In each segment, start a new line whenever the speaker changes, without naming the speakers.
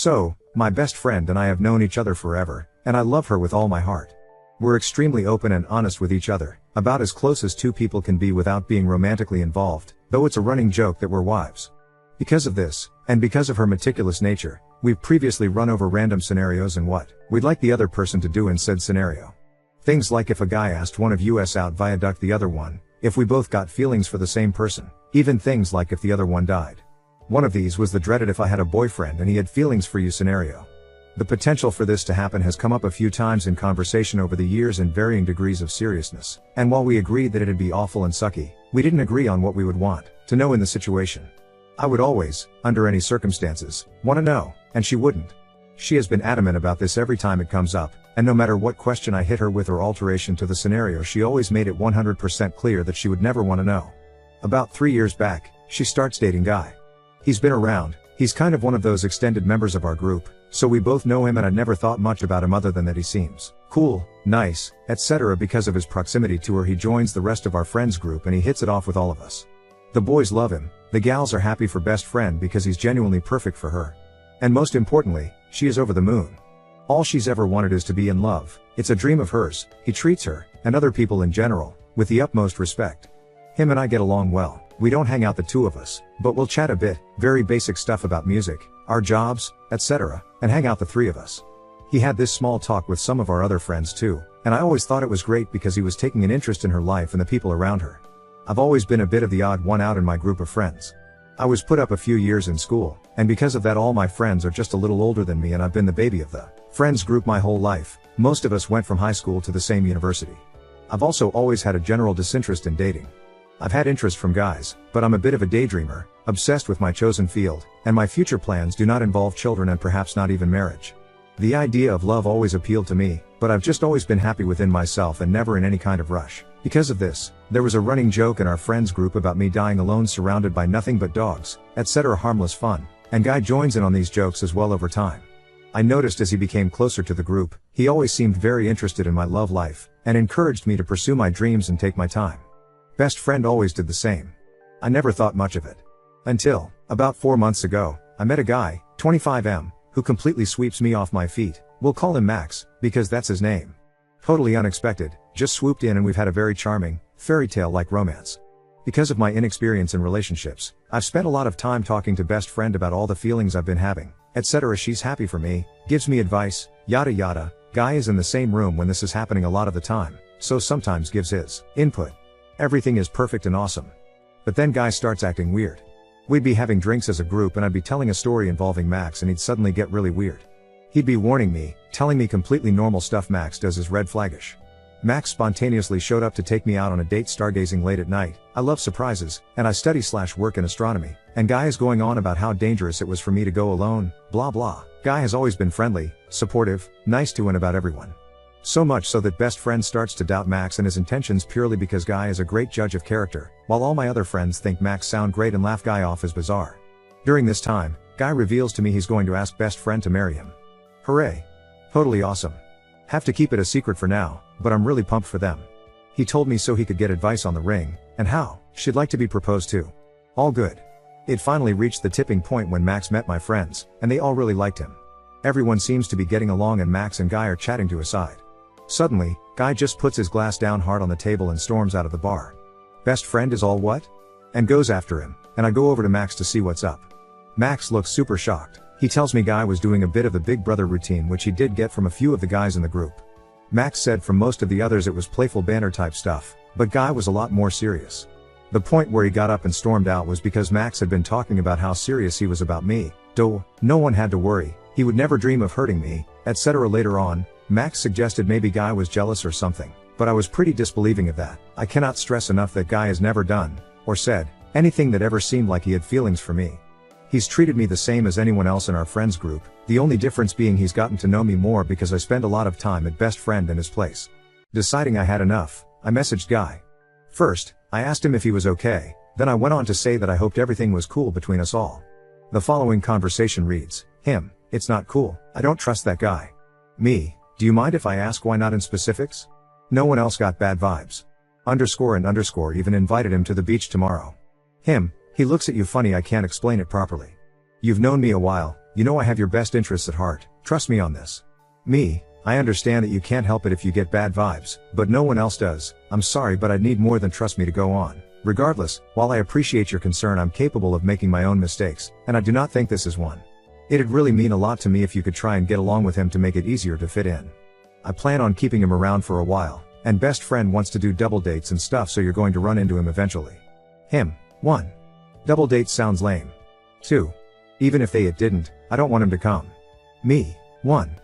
So, my best friend and I have known each other forever, and I love her with all my heart. We're extremely open and honest with each other, about as close as two people can be without being romantically involved, though it's a running joke that we're wives. Because of this, and because of her meticulous nature, we've previously run over random scenarios and what we'd like the other person to do in said scenario. Things like if a guy asked one of us out viaduct the other one, if we both got feelings for the same person, even things like if the other one died. One of these was the dreaded if I had a boyfriend and he had feelings for you scenario. The potential for this to happen has come up a few times in conversation over the years in varying degrees of seriousness, and while we agreed that it'd be awful and sucky, we didn't agree on what we would want to know in the situation. I would always, under any circumstances, want to know, and she wouldn't. She has been adamant about this every time it comes up, and no matter what question I hit her with or alteration to the scenario, she always made it 100% clear that she would never want to know. About 3 years back, she starts dating Guy. He's been around, he's kind of one of those extended members of our group, so we both know him and I never thought much about him other than that he seems cool, nice, etc. Because of his proximity to her, he joins the rest of our friends group and he hits it off with all of us. The boys love him, the gals are happy for best friend because he's genuinely perfect for her. And most importantly, she is over the moon. All she's ever wanted is to be in love, it's a dream of hers. He treats her, and other people in general, with the utmost respect. Him and I get along well, we don't hang out the two of us, but we'll chat a bit, very basic stuff about music, our jobs, etc., and hang out the three of us. He had this small talk with some of our other friends too, and I always thought it was great because he was taking an interest in her life and the people around her. I've always been a bit of the odd one out in my group of friends. I was put up a few years in school, and because of that all my friends are just a little older than me and I've been the baby of the friends group my whole life. Most of us went from high school to the same university. I've also always had a general disinterest in dating. I've had interest from guys, but I'm a bit of a daydreamer, obsessed with my chosen field, and my future plans do not involve children and perhaps not even marriage. The idea of love always appealed to me, but I've just always been happy within myself and never in any kind of rush. Because of this, there was a running joke in our friends group about me dying alone surrounded by nothing but dogs, etc. harmless fun, and Guy joins in on these jokes as well over time. I noticed as he became closer to the group, he always seemed very interested in my love life, and encouraged me to pursue my dreams and take my time. Best friend always did the same. I never thought much of it. Until, about 4 months ago, I met a guy, 25M, who completely sweeps me off my feet. We'll call him Max, because that's his name. Totally unexpected, just swooped in and we've had a very charming, fairy tale-like romance. Because of my inexperience in relationships, I've spent a lot of time talking to best friend about all the feelings I've been having, etc. She's happy for me, gives me advice, yada yada. Guy is in the same room when this is happening a lot of the time, so sometimes gives his input. Everything is perfect and awesome. But then Guy starts acting weird. We'd be having drinks as a group and I'd be telling a story involving Max and he'd suddenly get really weird. He'd be warning me, telling me completely normal stuff Max does is red flaggish. Max spontaneously showed up to take me out on a date stargazing late at night. I love surprises, and I study/work in astronomy, and Guy is going on about how dangerous it was for me to go alone, blah blah. Guy has always been friendly, supportive, nice to and about everyone. So much so that best friend starts to doubt Max and his intentions purely because Guy is a great judge of character, while all my other friends think Max sound great and laugh Guy off as bizarre. During this time, Guy reveals to me he's going to ask best friend to marry him. Hooray. Totally awesome. Have to keep it a secret for now, but I'm really pumped for them. He told me so he could get advice on the ring, and how she'd like to be proposed to. All good. It finally reached the tipping point when Max met my friends, and they all really liked him. Everyone seems to be getting along and Max and Guy are chatting to a side. Suddenly, Guy just puts his glass down hard on the table and storms out of the bar. Best friend is all what? And goes after him, and I go over to Max to see what's up. Max looks super shocked. He tells me Guy was doing a bit of the big brother routine which he did get from a few of the guys in the group. Max said from most of the others it was playful banter type stuff, but Guy was a lot more serious. The point where he got up and stormed out was because Max had been talking about how serious he was about me. No one had to worry, he would never dream of hurting me, etc. Later on, Max suggested maybe Guy was jealous or something, but I was pretty disbelieving of that. I cannot stress enough that Guy has never done, or said, anything that ever seemed like he had feelings for me. He's treated me the same as anyone else in our friends group, the only difference being he's gotten to know me more because I spend a lot of time at best friend and his place. Deciding I had enough, I messaged Guy. First, I asked him if he was okay, then I went on to say that I hoped everything was cool between us all. The following conversation reads, him, it's not cool, I don't trust that guy. Me, do you mind if I ask why not in specifics? No one else got bad vibes. _and_ even invited him to the beach tomorrow. Him, he looks at you funny I can't explain it properly. You've known me a while, You know I have your best interests at heart, trust me on this. Me, I understand that you can't help it if you get bad vibes, but no one else does. I'm sorry, but I'd need more than trust me to go on. Regardless, while I appreciate your concern, I'm capable of making my own mistakes, and I do not think this is one. It'd really mean a lot to me if you could try and get along with him to make it easier to fit in. I plan on keeping him around for a while, and best friend wants to do double dates and stuff, so you're going to run into him eventually. Him. 1. Double dates sounds lame. 2. Even if it didn't, I don't want him to come. Me. 1.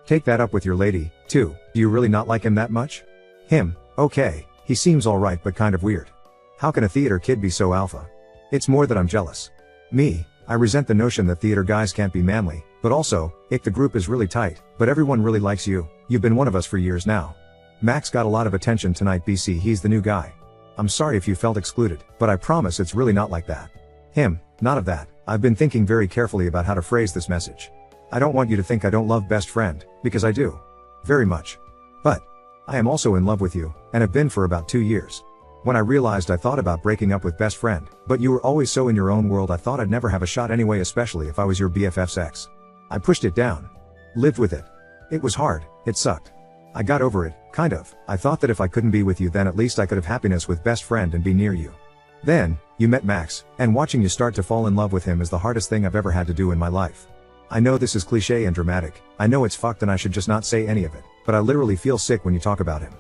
Take that up with your lady. 2. Do you really not like him that much? Him. Okay, he seems alright but kind of weird. How can a theater kid be so alpha? It's more that I'm jealous. Me. I resent the notion that theater guys can't be manly, but also, the group is really tight, but everyone really likes you. You've been one of us for years now. Max got a lot of attention tonight, BC, he's the new guy. I'm sorry if you felt excluded, but I promise it's really not like that. Him. Not of that. I've been thinking very carefully about how to phrase this message. I don't want you to think I don't love best friend, because I do. Very much. But I am also in love with you, and have been for about 2 years. When I realized, I thought about breaking up with best friend, but you were always so in your own world, I thought I'd never have a shot anyway, especially if I was your BFF's ex. I pushed it down. Lived with it. It was hard, it sucked. I got over it, kind of. I thought that if I couldn't be with you, then at least I could have happiness with best friend and be near you. Then, you met Max, and watching you start to fall in love with him is the hardest thing I've ever had to do in my life. I know this is cliche and dramatic, I know it's fucked and I should just not say any of it, but I literally feel sick when you talk about him.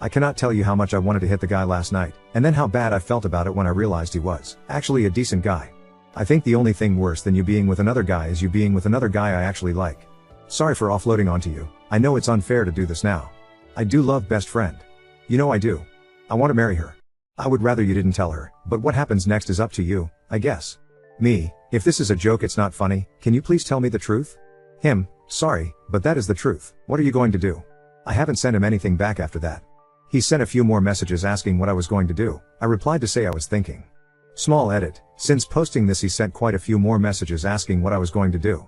I cannot tell you how much I wanted to hit the guy last night, and then how bad I felt about it when I realized he was actually a decent guy. I think the only thing worse than you being with another guy is you being with another guy I actually like. Sorry for offloading onto you, I know it's unfair to do this now. I do love best friend. You know I do. I want to marry her. I would rather you didn't tell her, but what happens next is up to you, I guess. Me, if this is a joke it's not funny, can you please tell me the truth? Him, sorry, but that is the truth. What are you going to do? I haven't sent him anything back after that. He sent a few more messages asking what I was going to do. I replied to say I was thinking. Small edit, since posting this he sent quite a few more messages asking what I was going to do.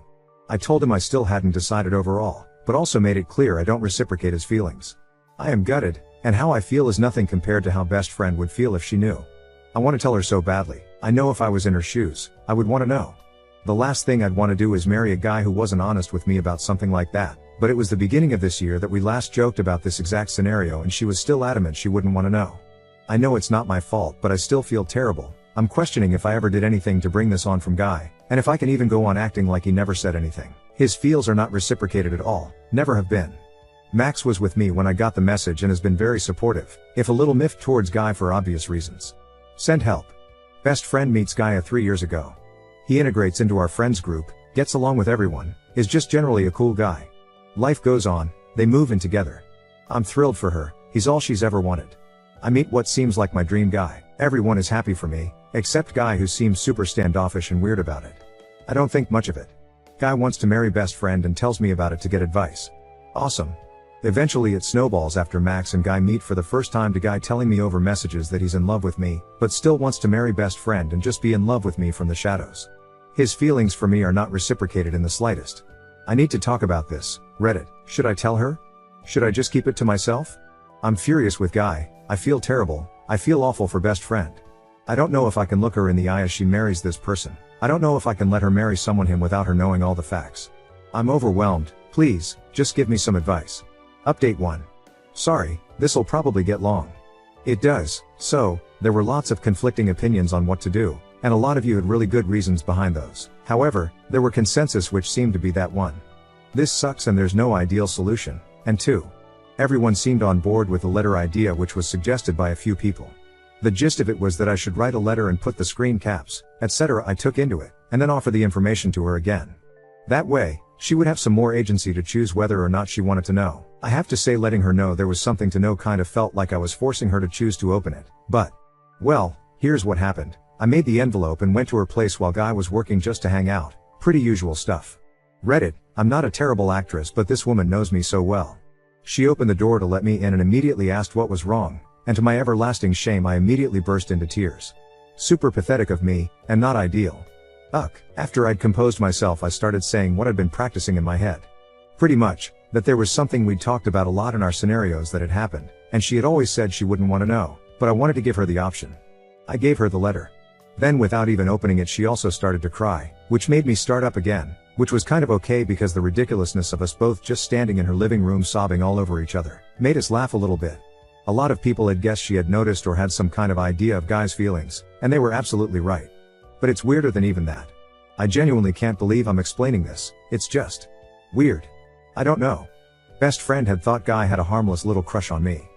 I told him I still hadn't decided overall, but also made it clear I don't reciprocate his feelings. I am gutted, and how I feel is nothing compared to how best friend would feel if she knew. I want to tell her so badly. I know if I was in her shoes, I would want to know. The last thing I'd want to do is marry a guy who wasn't honest with me about something like that, but it was the beginning of this year that we last joked about this exact scenario and she was still adamant she wouldn't want to know. I know it's not my fault, but I still feel terrible. I'm questioning if I ever did anything to bring this on from Guy, and if I can even go on acting like he never said anything. His feels are not reciprocated at all, never have been. Max was with me when I got the message and has been very supportive, if a little miffed towards Guy for obvious reasons. Send help. Best friend meets Gaia 3 years ago. He integrates into our friends group, gets along with everyone, is just generally a cool guy. Life goes on, they move in together. I'm thrilled for her, he's all she's ever wanted. I meet what seems like my dream guy, everyone is happy for me, except Guy who seems super standoffish and weird about it. I don't think much of it. Guy wants to marry best friend and tells me about it to get advice. Awesome. Eventually it snowballs after Max and Guy meet for the first time to Guy telling me over messages that he's in love with me, but still wants to marry best friend and just be in love with me from the shadows. His feelings for me are not reciprocated in the slightest. I need to talk about this. Reddit. Should I tell her? Should I just keep it to myself? I'm furious with Guy, I feel terrible, I feel awful for best friend. I don't know if I can look her in the eye as she marries this person. I don't know if I can let her marry someone him without her knowing all the facts. I'm overwhelmed, please, just give me some advice. Update 1. Sorry, this'll probably get long. It does, so, there were lots of conflicting opinions on what to do, and a lot of you had really good reasons behind those. However, there were consensus which seemed to be that 1. This sucks and there's no ideal solution, and 2. Everyone seemed on board with the letter idea which was suggested by a few people. The gist of it was that I should write a letter and put the screen caps, etc. I took into it, and then offer the information to her again. That way, she would have some more agency to choose whether or not she wanted to know. I have to say letting her know there was something to know kind of felt like I was forcing her to choose to open it, but, well, here's what happened. I made the envelope and went to her place while Guy was working just to hang out. Pretty usual stuff. Reddit. I'm not a terrible actress, but this woman knows me so well. She opened the door to let me in and immediately asked what was wrong, and to my everlasting shame I immediately burst into tears. Super pathetic of me, and not ideal. After I'd composed myself I started saying what I'd been practicing in my head. Pretty much, that there was something we'd talked about a lot in our scenarios that had happened, and she had always said she wouldn't want to know, but I wanted to give her the option. I gave her the letter. Then without even opening it she also started to cry, which made me start up again. Which was kind of okay because the ridiculousness of us both just standing in her living room sobbing all over each other made us laugh a little bit. A lot of people had guessed she had noticed or had some kind of idea of Guy's feelings, and they were absolutely right. But it's weirder than even that. I genuinely can't believe I'm explaining this, it's just weird. I don't know. Best friend had thought Guy had a harmless little crush on me.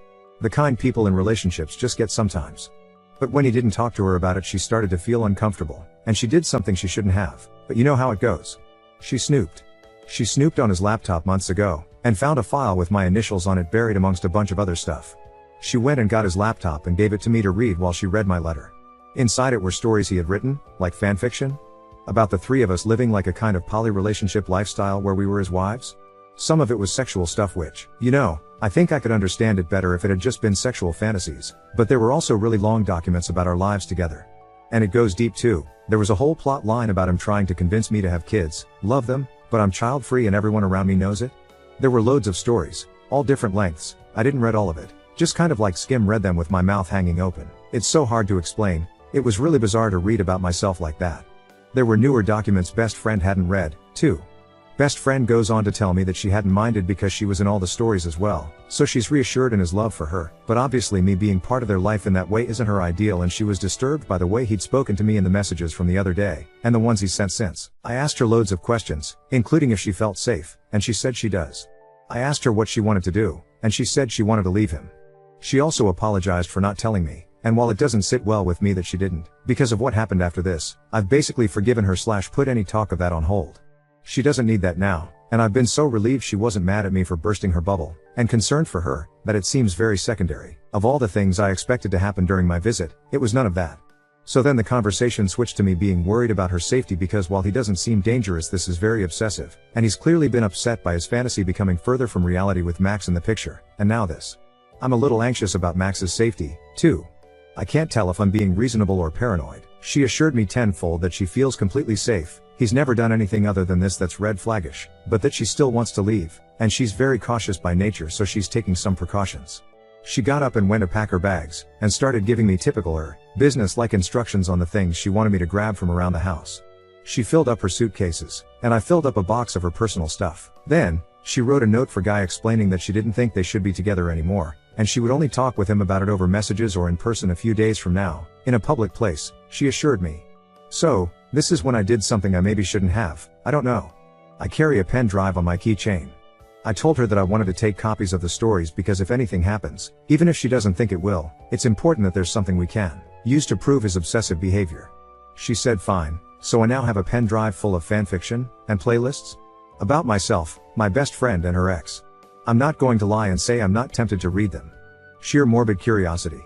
The kind people in relationships just get sometimes. But when he didn't talk to her about it, she started to feel uncomfortable, and she did something she shouldn't have, but you know how it goes. She snooped. She snooped on his laptop months ago, and found a file with my initials on it buried amongst a bunch of other stuff. She went and got his laptop and gave it to me to read while she read my letter. Inside it were stories he had written, like fanfiction, about the three of us living like a kind of poly-relationship lifestyle where we were his wives. Some of it was sexual stuff which, you know, I think I could understand it better if it had just been sexual fantasies, but there were also really long documents about our lives together. And it goes deep too. There was a whole plot line about him trying to convince me to have kids, love them, but I'm child-free and everyone around me knows it. There were loads of stories, all different lengths. I didn't read all of it, just kind of like skim read them with my mouth hanging open. It's so hard to explain. It was really bizarre to read about myself like that. There were newer documents best friend hadn't read, too. Best friend goes on to tell me that she hadn't minded because she was in all the stories as well, so she's reassured in his love for her, but obviously me being part of their life in that way isn't her ideal, and she was disturbed by the way he'd spoken to me in the messages from the other day, and the ones he's sent since. I asked her loads of questions, including if she felt safe, and she said she does. I asked her what she wanted to do, and she said she wanted to leave him. She also apologized for not telling me, and while it doesn't sit well with me that she didn't, because of what happened after this, I've basically forgiven her / put any talk of that on hold. She doesn't need that now, and I've been so relieved she wasn't mad at me for bursting her bubble, and concerned for her, that it seems very secondary. Of all the things I expected to happen during my visit, it was none of that. So then the conversation switched to me being worried about her safety because while he doesn't seem dangerous, this is very obsessive, and he's clearly been upset by his fantasy becoming further from reality with Max in the picture, and now this. I'm a little anxious about Max's safety, too. I can't tell if I'm being reasonable or paranoid. She assured me tenfold that she feels completely safe. He's never done anything other than this that's red flaggish, but that she still wants to leave, and she's very cautious by nature, so she's taking some precautions. She got up and went to pack her bags, and started giving me typical her, business-like instructions on the things she wanted me to grab from around the house. She filled up her suitcases, and I filled up a box of her personal stuff. Then, she wrote a note for Guy explaining that she didn't think they should be together anymore, and she would only talk with him about it over messages or in person a few days from now, in a public place, she assured me. So, this is when I did something I maybe shouldn't have, I don't know. I carry a pen drive on my keychain. I told her that I wanted to take copies of the stories because if anything happens, even if she doesn't think it will, it's important that there's something we can use to prove his obsessive behavior. She said fine, so I now have a pen drive full of fanfiction and playlists about myself, my best friend and her ex. I'm not going to lie and say I'm not tempted to read them. Sheer morbid curiosity.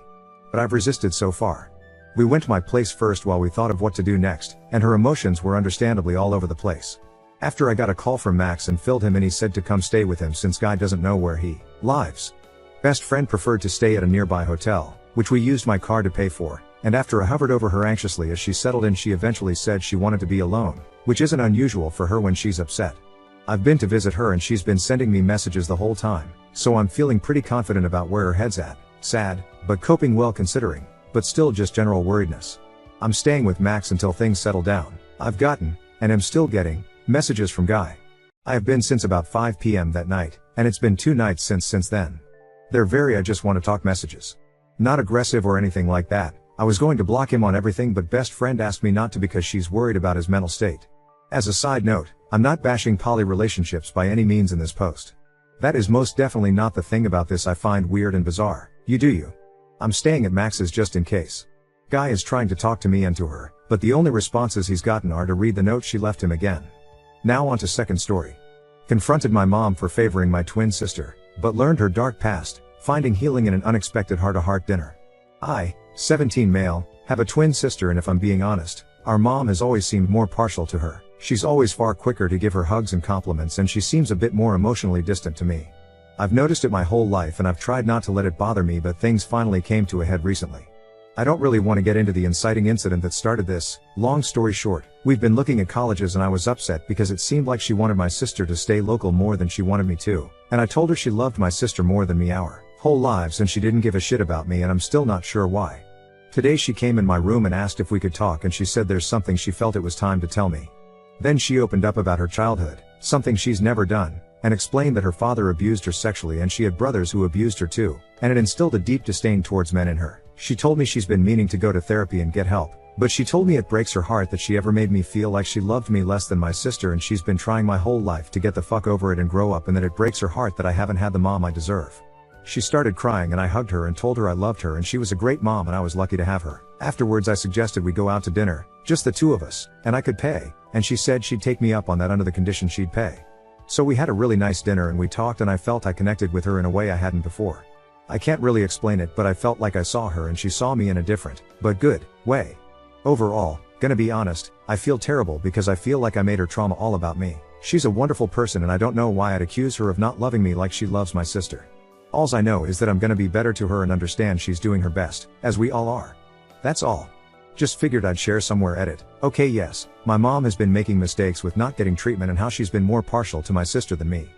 But I've resisted so far. We went to my place first while we thought of what to do next, and her emotions were understandably all over the place. After I got a call from Max and filled him in, he said to come stay with him since Guy doesn't know where he lives. Best friend preferred to stay at a nearby hotel, which we used my car to pay for, and after I hovered over her anxiously as she settled in, she eventually said she wanted to be alone, which isn't unusual for her when she's upset. I've been to visit her and she's been sending me messages the whole time, so I'm feeling pretty confident about where her head's at. Sad, but coping well considering, but still just general worriedness. I'm staying with Max until things settle down. I've gotten, and am still getting, messages from Guy. I have been since about 5 p.m. that night, and it's been 2 nights since then. They're very I just want to talk messages. Not aggressive or anything like that. I was going to block him on everything, but best friend asked me not to because she's worried about his mental state. As a side note, I'm not bashing poly relationships by any means in this post. That is most definitely not the thing about this I find weird and bizarre. You do you. I'm staying at Max's just in case. Guy is trying to talk to me and to her, but the only responses he's gotten are to read the note she left him again. Now on to second story. Confronted my mom for favoring my twin sister, but learned her dark past, finding healing in an unexpected heart-to-heart dinner. I, 17 male, have a twin sister, and if I'm being honest, our mom has always seemed more partial to her. She's always far quicker to give her hugs and compliments, and she seems a bit more emotionally distant to me. I've noticed it my whole life and I've tried not to let it bother me, but things finally came to a head recently. I don't really want to get into the inciting incident that started this. Long story short, we've been looking at colleges and I was upset because it seemed like she wanted my sister to stay local more than she wanted me to, and I told her she loved my sister more than me our whole lives and she didn't give a shit about me, and I'm still not sure why. Today she came in my room and asked if we could talk, and she said there's something she felt it was time to tell me. Then she opened up about her childhood, something she's never done, and explained that her father abused her sexually and she had brothers who abused her too, and it instilled a deep disdain towards men in her. She told me she's been meaning to go to therapy and get help, but she told me it breaks her heart that she ever made me feel like she loved me less than my sister, and she's been trying my whole life to get the fuck over it and grow up, and that it breaks her heart that I haven't had the mom I deserve. She started crying and I hugged her and told her I loved her and she was a great mom and I was lucky to have her. Afterwards I suggested we go out to dinner, just the two of us, and I could pay, and she said she'd take me up on that under the condition she'd pay. So we had a really nice dinner and we talked, and I felt I connected with her in a way I hadn't before. I can't really explain it, but I felt like I saw her and she saw me in a different, but good, way. Overall, gonna be honest, I feel terrible because I feel like I made her trauma all about me. She's a wonderful person and I don't know why I'd accuse her of not loving me like she loves my sister. Alls I know is that I'm gonna be better to her and understand she's doing her best, as we all are. That's all. Just figured I'd share somewhere edit. Okay, yes, my mom has been making mistakes with not getting treatment and how she's been more partial to my sister than me.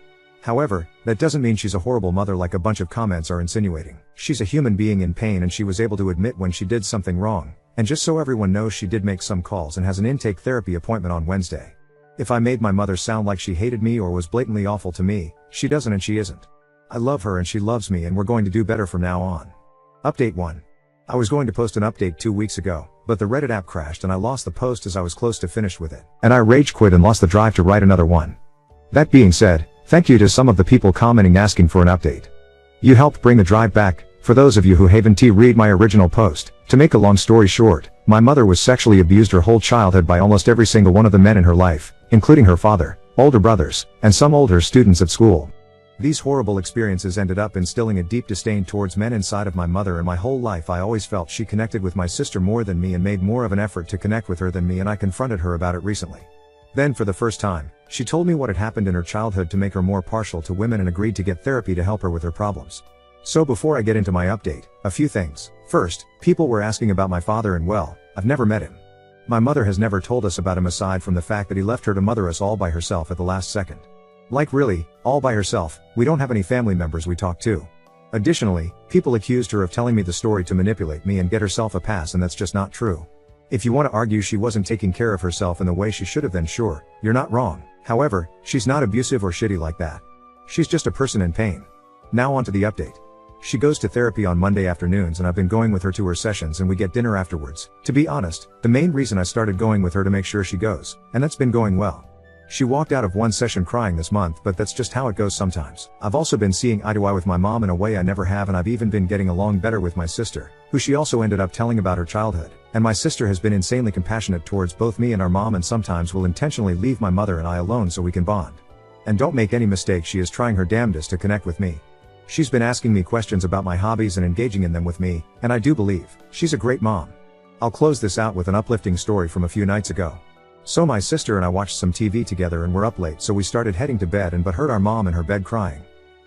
However, that doesn't mean she's a horrible mother like a bunch of comments are insinuating. She's a human being in pain and she was able to admit when she did something wrong, and just so everyone knows, she did make some calls and has an intake therapy appointment on Wednesday. If I made my mother sound like she hated me or was blatantly awful to me, she doesn't and she isn't. I love her and she loves me and we're going to do better from now on. Update 1. I was going to post an update 2 weeks ago, but the Reddit app crashed and I lost the post as I was close to finished with it. And I rage quit and lost the drive to write another one. That being said, thank you to some of the people commenting asking for an update. You helped bring the drive back. For those of you who haven't read my original post, to make a long story short, my mother was sexually abused her whole childhood by almost every single one of the men in her life, including her father, older brothers, and some older students at school. These horrible experiences ended up instilling a deep disdain towards men inside of my mother, and my whole life I always felt she connected with my sister more than me and made more of an effort to connect with her than me, and I confronted her about it recently. Then for the first time, she told me what had happened in her childhood to make her more partial to women and agreed to get therapy to help her with her problems. So before I get into my update, a few things. First, people were asking about my father, and well, I've never met him. My mother has never told us about him aside from the fact that he left her to mother us all by herself at the last second. Like really, all by herself. We don't have any family members we talk to. Additionally, people accused her of telling me the story to manipulate me and get herself a pass, and that's just not true. If you want to argue she wasn't taking care of herself in the way she should have, then sure, you're not wrong. However, she's not abusive or shitty like that. She's just a person in pain. Now on to the update. She goes to therapy on Monday afternoons and I've been going with her to her sessions and we get dinner afterwards. To be honest, the main reason I started going with her to make sure she goes, and that's been going well. She walked out of one session crying this month, but that's just how it goes sometimes. I've also been seeing eye to eye with my mom in a way I never have, and I've even been getting along better with my sister, who she also ended up telling about her childhood. And my sister has been insanely compassionate towards both me and our mom, and sometimes will intentionally leave my mother and I alone so we can bond. And don't make any mistake, she is trying her damnedest to connect with me. She's been asking me questions about my hobbies and engaging in them with me, and I do believe she's a great mom. I'll close this out with an uplifting story from a few nights ago. So my sister and I watched some TV together and were up late, so we started heading to bed but heard our mom in her bed crying.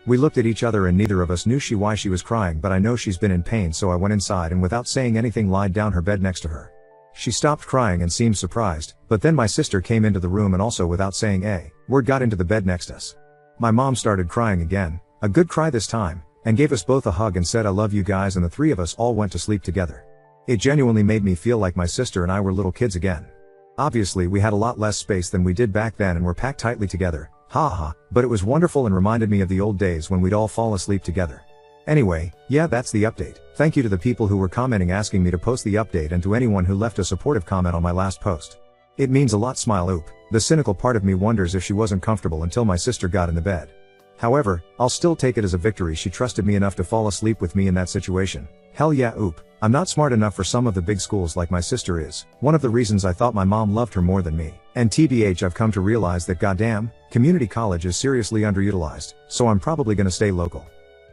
We looked at each other and neither of us knew why she was crying, but I know she's been in pain, so I went inside and without saying anything lied down her bed next to her. She stopped crying and seemed surprised, but then my sister came into the room and also without saying a word got into the bed next to us. My mom started crying again, a good cry this time, and gave us both a hug and said I love you guys, and the three of us all went to sleep together. It genuinely made me feel like my sister and I were little kids again. Obviously we had a lot less space than we did back then and were packed tightly together, haha, but it was wonderful and reminded me of the old days when we'd all fall asleep together. Anyway, yeah, that's the update. Thank you to the people who were commenting asking me to post the update, and to anyone who left a supportive comment on my last post. It means a lot. Smile. Oop. The cynical part of me wonders if she wasn't comfortable until my sister got in the bed. However, I'll still take it as a victory she trusted me enough to fall asleep with me in that situation. Hell yeah. Oop. I'm not smart enough for some of the big schools like my sister is. One of the reasons I thought my mom loved her more than me. And TBH, I've come to realize that goddamn, community college is seriously underutilized, so I'm probably gonna stay local.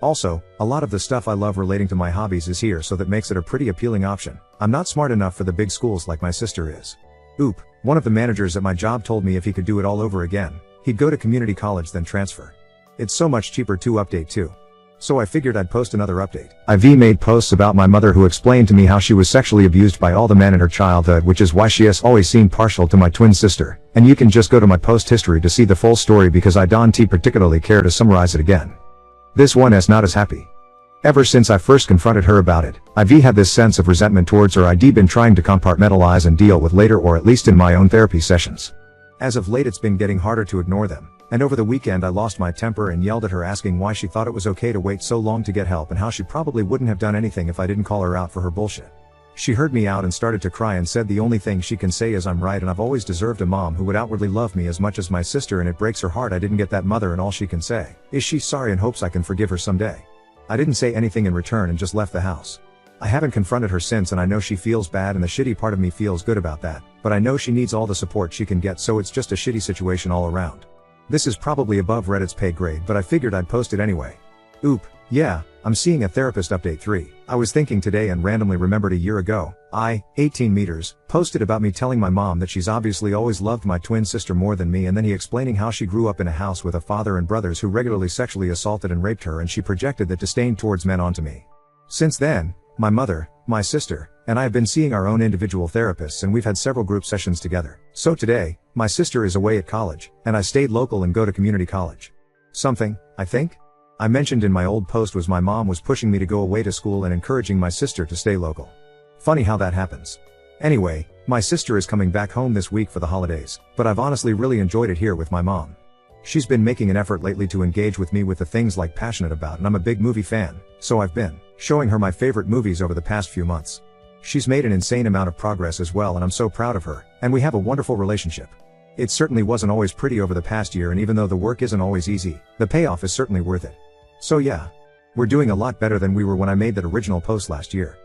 Also, a lot of the stuff I love relating to my hobbies is here, so that makes it a pretty appealing option. I'm not smart enough for the big schools like my sister is. Oop. One of the managers at my job told me if he could do it all over again, he'd go to community college then transfer. It's so much cheaper to update too. So I figured I'd post another update. I've made posts about my mother, who explained to me how she was sexually abused by all the men in her childhood, which is why she has always seemed partial to my twin sister, and you can just go to my post history to see the full story because I don't particularly care to summarize it again. This one is not as happy. Ever since I first confronted her about it, I've had this sense of resentment towards her I'd been trying to compartmentalize and deal with later, or at least in my own therapy sessions. As of late it's been getting harder to ignore them, and over the weekend I lost my temper and yelled at her asking why she thought it was okay to wait so long to get help and how she probably wouldn't have done anything if I didn't call her out for her bullshit. She heard me out and started to cry and said the only thing she can say is I'm right and I've always deserved a mom who would outwardly love me as much as my sister, and it breaks her heart I didn't get that mother, and all she can say is she's sorry and hopes I can forgive her someday. I didn't say anything in return and just left the house. I haven't confronted her since, and I know she feels bad and the shitty part of me feels good about that, but I know she needs all the support she can get, so it's just a shitty situation all around. This is probably above Reddit's pay grade, but I figured I'd post it anyway. Oop, yeah, I'm seeing a therapist update 3. I was thinking today and randomly remembered a year ago, 18 meters, posted about me telling my mom that she's obviously always loved my twin sister more than me, and then he explaining how she grew up in a house with a father and brothers who regularly sexually assaulted and raped her, and she projected that disdain towards men onto me. Since then, my mother, my sister, and I have been seeing our own individual therapists, and we've had several group sessions together. So today, my sister is away at college, and I stayed local and go to community college. Something, I think, I mentioned in my old post was my mom was pushing me to go away to school and encouraging my sister to stay local. Funny how that happens. Anyway, my sister is coming back home this week for the holidays, but I've honestly really enjoyed it here with my mom. She's been making an effort lately to engage with me with the things like passionate about, and I'm a big movie fan, so I've been showing her my favorite movies over the past few months. She's made an insane amount of progress as well, and I'm so proud of her, and we have a wonderful relationship. It certainly wasn't always pretty over the past year, and even though the work isn't always easy, the payoff is certainly worth it. So yeah, we're doing a lot better than we were when I made that original post last year.